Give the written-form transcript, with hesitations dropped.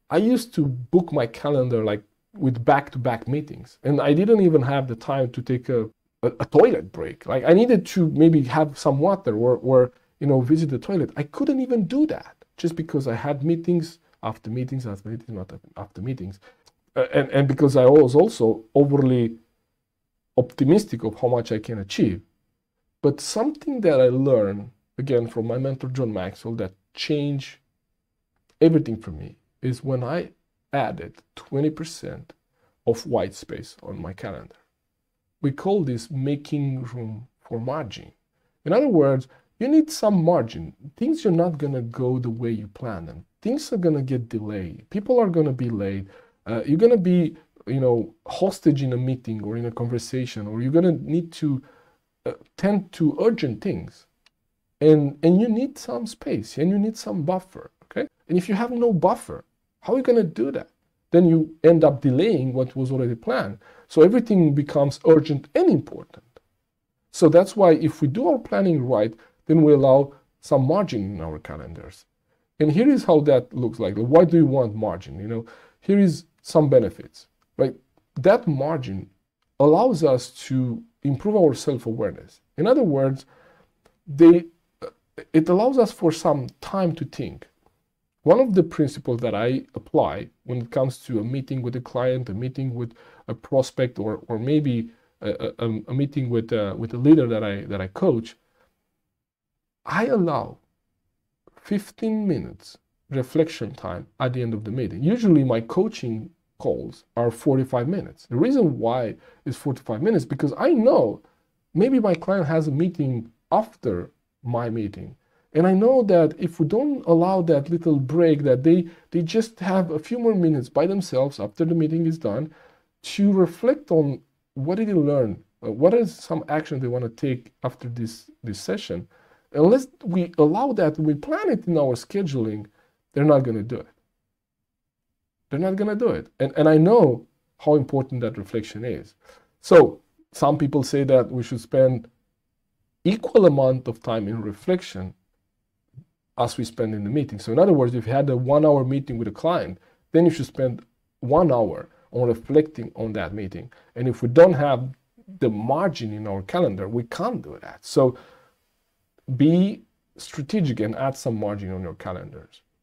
I used to book my calendar like with back-to-back meetings, and I didn't even have the time to take a toilet break. Like I needed to maybe have some water or visit the toilet. I couldn't even do that just because I had meetings after meetings after meetings after meetings, and because I was also overly optimistic of how much I can achieve. But something that I learned again from my mentor John Maxwell that changed everything for me is when I added 20% of white space on my calendar. We call this making room for margin. In other words, you need some margin. Things are not going to go the way you plan them. Things are going to get delayed. People are going to be late. You're going to be, hostage in a meeting or in a conversation, or you're going to need to tend to urgent things. And you need some space and you need some buffer, okay? And if you have no buffer, how are you going to do that? Then you end up delaying what was already planned. So everything becomes urgent and important. So that's why if we do our planning right, then we allow some margin in our calendars. And here is how that looks like. Why do you want margin? Here is some benefits, right? That margin allows us to improve our self-awareness. In other words, it allows us for some time to think. One of the principles that I apply when it comes to a meeting with a client, a meeting with a prospect, or maybe a meeting with a leader that I coach, I allow 15 minutes reflection time at the end of the meeting. Usually my coaching calls are 45 minutes. The reason why is 45 minutes because I know maybe my client has a meeting after my meeting. And I know that if we don't allow that little break, that they just have a few more minutes by themselves after the meeting is done to reflect on what did they learn, what is some action they want to take after this session. Unless we allow that, we plan it in our scheduling, they're not going to do it. They're not going to do it. And I know how important that reflection is. So some people say that we should spend equal amount of time in reflection as we spend in the meeting. So in other words, if you had a 1 hour meeting with a client, then you should spend 1 hour on reflecting on that meeting. And if we don't have the margin in our calendar, we can't do that. So be strategic and add some margin on your calendars.